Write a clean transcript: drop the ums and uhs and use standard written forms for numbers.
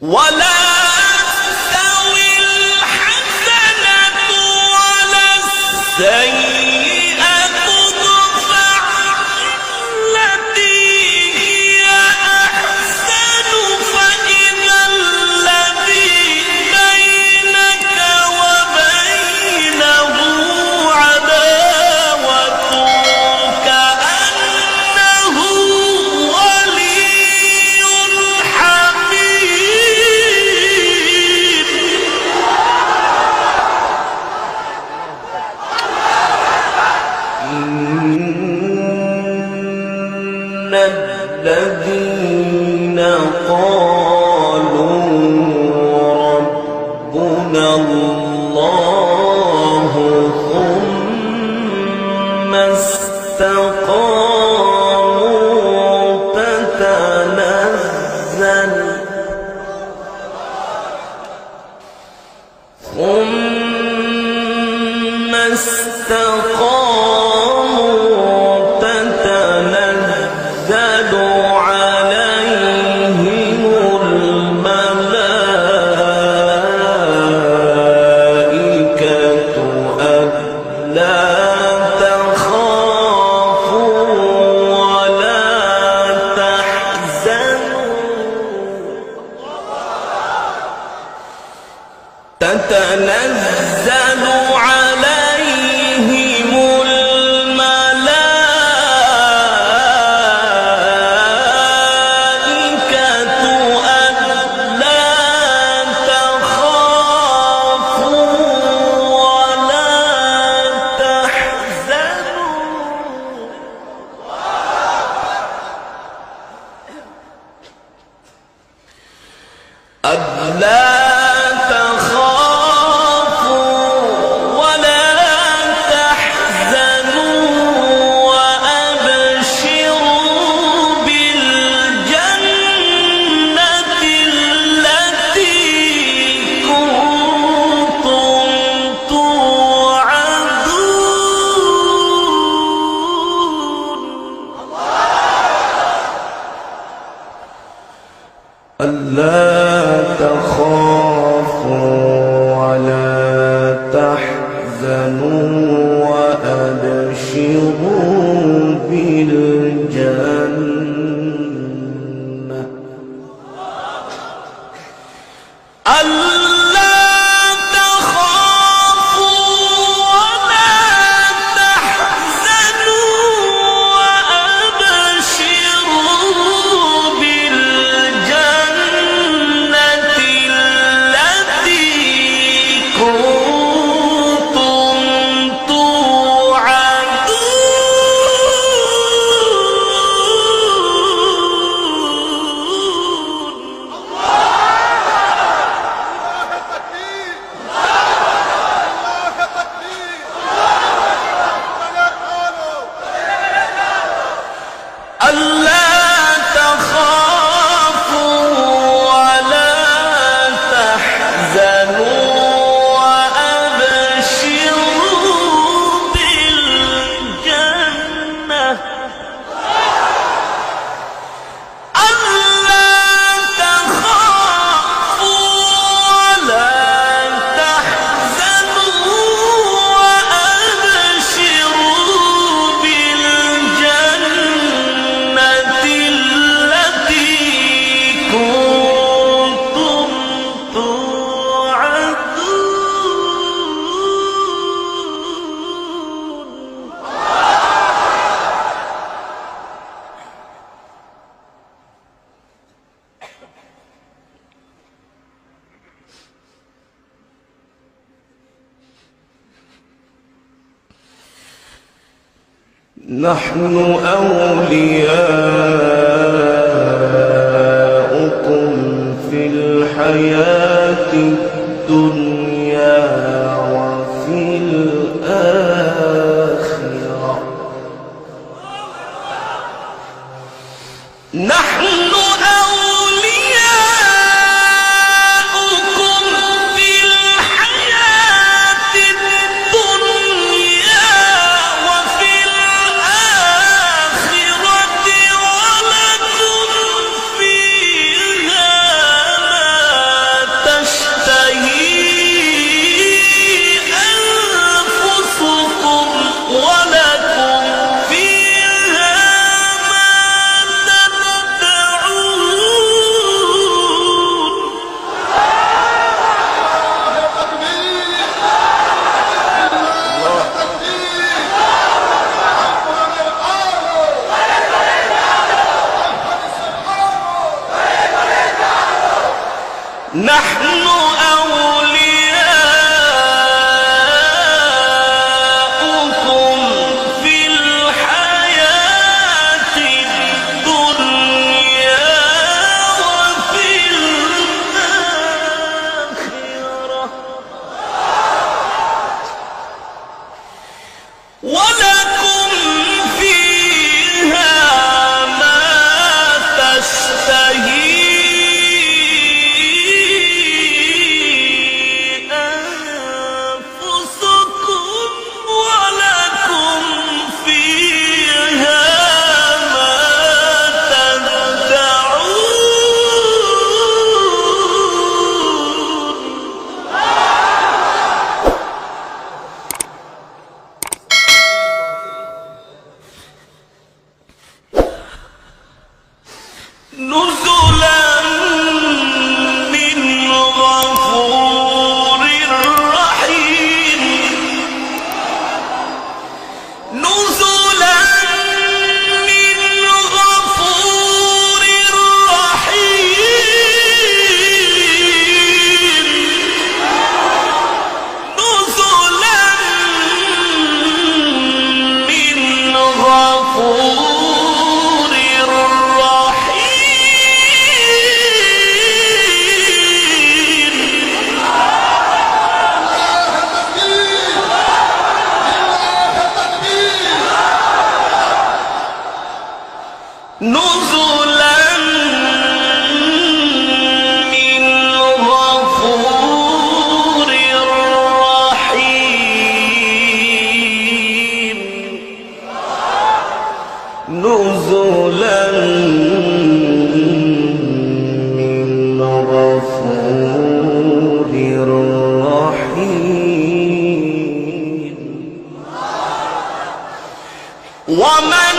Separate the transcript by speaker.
Speaker 1: ولا تستوي الحسنة ولا السيئة ادفع بالتي هي أحسن فإذا الذي بينك وبينه عداوة كأنه ولي حميم. إن الذين قالوا ربنا الله ثم استقاموا تتنزل عليهم الملائكة ألا تخافوا ولا تحزنوا تتنزل عليهم الملائكة ألا تخافوا ولا تحزنوا ألا تخافوا ولا تحزنوا وأبشروا بالجنة ألا تخافوا ولا تحزنوا وأبشروا بالجنة التي كنتم نحن أولياؤكم في الحياة الدنيا وفي الآخرة نحن ولكم فيها ما نحن أولياؤكم في الحياة الدنيا وفي الآخرة ولكم فيها ما تشتهي نزلا من غفور رحيم نزلا من غفور رحيم نزلا من غفور نزلا من غفور رحيم نزلا من غفور رحيم ومن